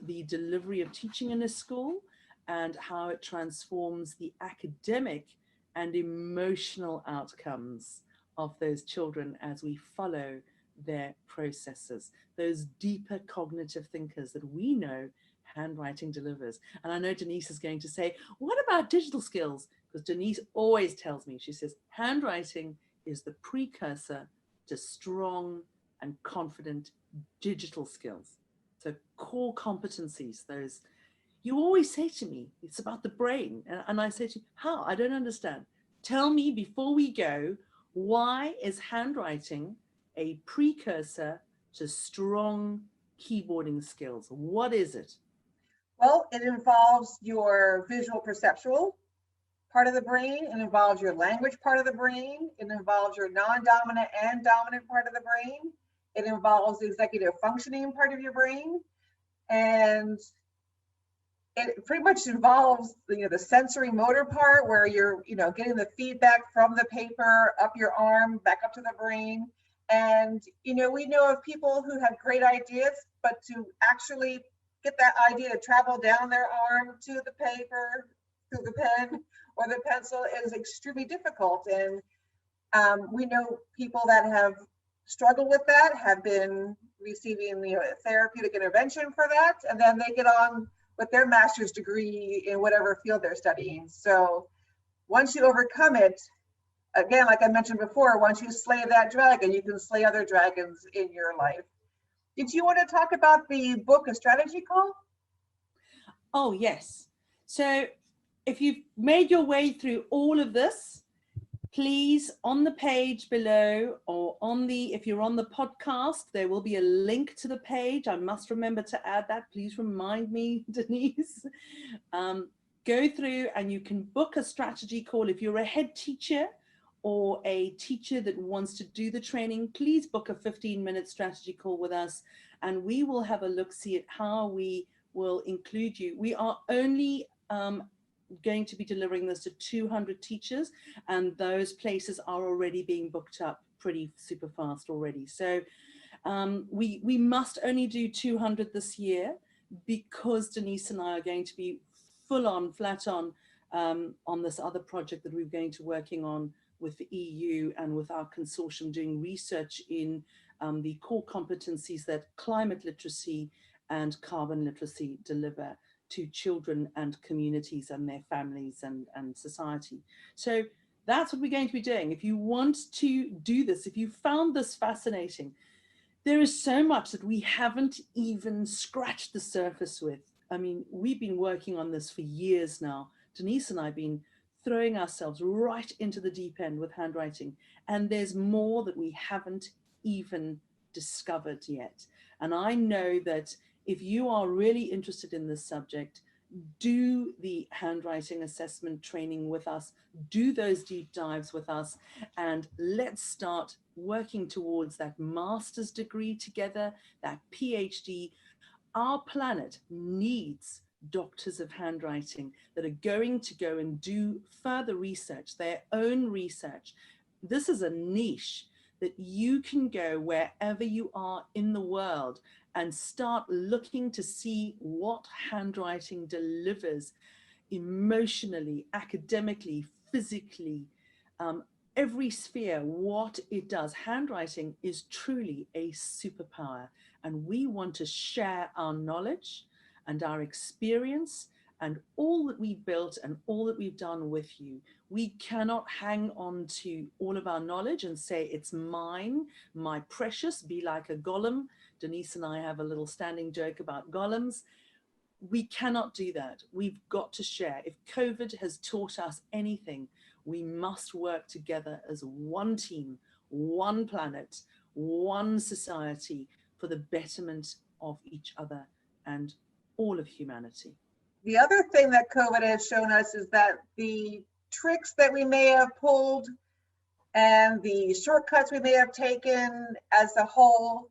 the delivery of teaching in a school, and how it transforms the academic and emotional outcomes of those children as we follow their processes, those deeper cognitive thinkers that we know handwriting delivers. And I know Denise is going to say, what about digital skills? Because Denise always tells me, she says, handwriting is the precursor to strong and confident digital skills. So core competencies, those, you always say to me, it's about the brain. And I say to you, how? I don't understand. Tell me before we go, why is handwriting a precursor to strong keyboarding skills? What is it? Well, it involves your visual perceptual part of the brain. It involves your language part of the brain. It involves your non-dominant and dominant part of the brain. It involves the executive functioning part of your brain. And it pretty much involves the sensory motor part, where you're getting the feedback from the paper up your arm back up to the brain. And we know of people who have great ideas, but to actually get that idea to travel down their arm to the paper, to the pen or the pencil is extremely difficult. And we know people that have struggled with that, have been receiving therapeutic intervention for that, and then they get on with their master's degree in whatever field they're studying. So once you overcome it, again, like I mentioned before, once you slay that dragon, you can slay other dragons in your life. Did you want to talk about the book, A Strategy Call? Oh, yes. So if you've made your way through all of this, please, on the page below, or if you're on the podcast, there will be a link to the page. I must remember to add that. Please remind me, Denise. Go through and you can book a strategy call. If you're a head teacher or a teacher that wants to do the training, please book a 15-minute strategy call with us, and we will have a look-see at how we will include you. We are only going to be delivering this to 200 teachers, and those places are already being booked up pretty super fast already. So we must only do 200 this year, because Denise and I are going to be full on, flat on this other project that we're going to working on with the EU and with our consortium, doing research in the core competencies that climate literacy and carbon literacy deliver to children and communities and their families and society. So that's what we're going to be doing. If you want to do this, if you found this fascinating, There is so much that we haven't even scratched the surface with. I mean, we've been working on this for years now. Denise and I have been throwing ourselves right into the deep end with handwriting, and there's more that we haven't even discovered yet. And I know that if you are really interested in this subject, do the handwriting assessment training with us, do those deep dives with us, and let's start working towards that master's degree together, that PhD. Our planet needs doctors of handwriting that are going to go and do further research, their own research. This is a niche that you can go wherever you are in the world and start looking to see what handwriting delivers emotionally, academically, physically, every sphere, what it does. Handwriting is truly a superpower, and we want to share our knowledge and our experience and all that we've built and all that we've done with you. We cannot hang on to all of our knowledge and say it's mine, my precious, be like a golem. Denise and I have a little standing joke about golems. We cannot do that. We've got to share. If COVID has taught us anything, we must work together as one team, one planet, one society for the betterment of each other and all of humanity. The other thing that COVID has shown us is that the tricks that we may have pulled and the shortcuts we may have taken as a whole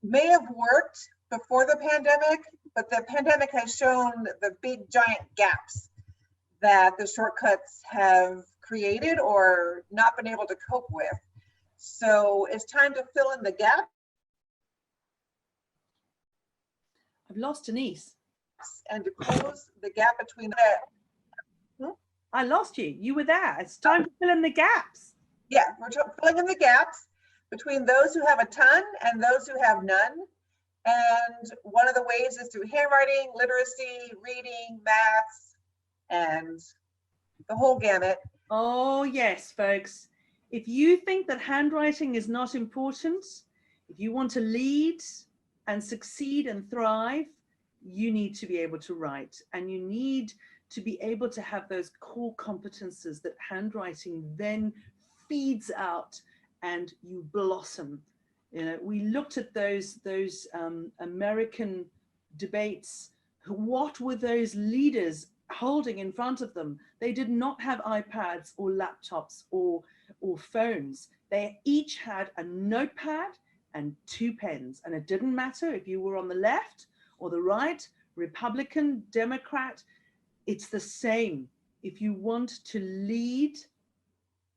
may have worked before the pandemic, but the pandemic has shown the big giant gaps that the shortcuts have created or not been able to cope with. So it's time to fill in the gap. I've lost Denise. And to close the gap between I lost you. You were there. It's time to fill in the gaps. Yeah, we're filling in the gaps between those who have a ton and those who have none. And one of the ways is through handwriting, literacy, reading, maths, and the whole gamut. Oh, yes, folks. If you think that handwriting is not important, if you want to lead and succeed and thrive, you need to be able to write, and you need to be able to have those core competences that handwriting then feeds out and you blossom. You know, we looked at those American debates. What were those leaders holding in front of them? They did not have iPads or laptops or phones. They each had a notepad and 2 pens, and it didn't matter if you were on the left or the right, Republican, Democrat, it's the same. If you want to lead,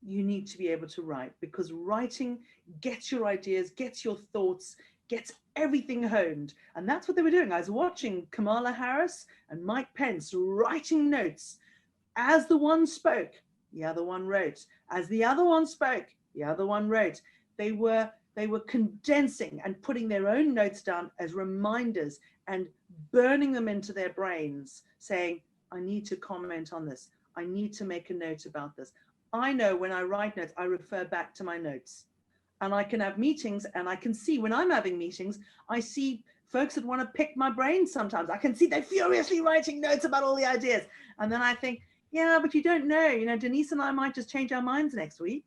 you need to be able to write, because writing gets your ideas, gets your thoughts, gets everything honed. And that's what they were doing. I was watching Kamala Harris and Mike Pence writing notes. As the one spoke, the other one wrote. As the other one spoke, the other one wrote. They were condensing and putting their own notes down as reminders and burning them into their brains, saying, I need to comment on this. I need to make a note about this. I know when I write notes, I refer back to my notes. And I can have meetings, and I can see when I'm having meetings, I see folks that want to pick my brain sometimes. I can see they're furiously writing notes about all the ideas. And then I think, yeah, but you don't know, Denise and I might just change our minds next week.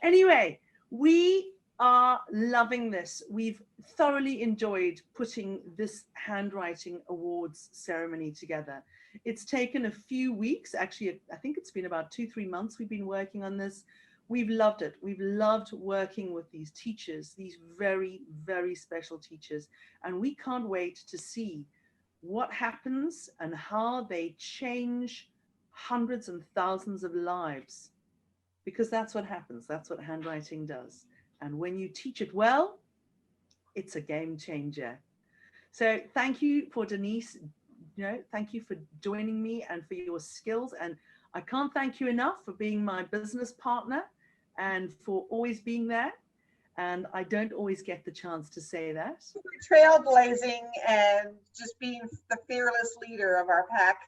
Anyway, we are loving this. We've thoroughly enjoyed putting this handwriting awards ceremony together. It's taken a few weeks, actually, I think it's been about 2-3 months we've been working on this. We've loved it. We've loved working with these teachers, these very, very special teachers. And we can't wait to see what happens and how they change hundreds and thousands of lives. Because that's what happens. That's what handwriting does. And when you teach it well, it's a game changer. So thank you for Denise. Thank you for joining me and for your skills. And I can't thank you enough for being my business partner and for always being there. And I don't always get the chance to say that. Trailblazing and just being the fearless leader of our pack.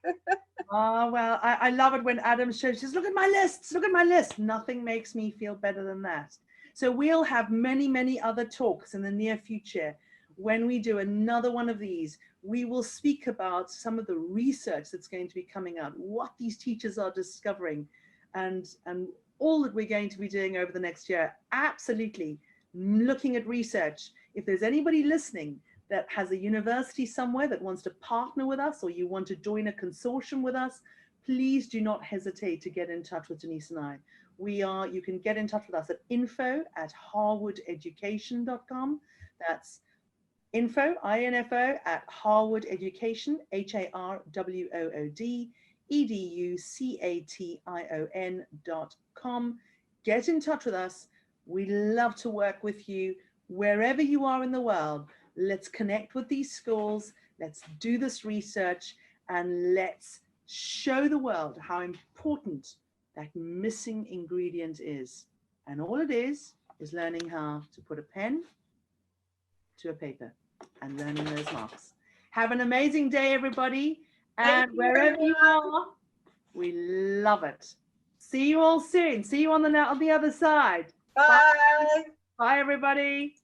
Oh, well, I love it when Adam says, look at my list, look at my list. Nothing makes me feel better than that. So we'll have many, many other talks in the near future. When we do another one of these, we will speak about some of the research that's going to be coming out, what these teachers are discovering, and all that we're going to be doing over the next year. Absolutely looking at research. If there's anybody listening that has a university somewhere that wants to partner with us, or you want to join a consortium with us, please do not hesitate to get in touch with Denise and I. You can get in touch with us at info@harwoodeducation.com. That's info, I-N-F-O, at Harwood Education, HARWOOD EDUCATION.com. Get in touch with us. We love to work with you wherever you are in the world. Let's connect with these schools. Let's do this research, and let's show the world how important that missing ingredient is. And all it is learning how to put a pen to a paper and learning those marks. Have an amazing day, everybody. And wherever you are, we love it. See you all soon. See you on the other side. Bye. Bye, everybody.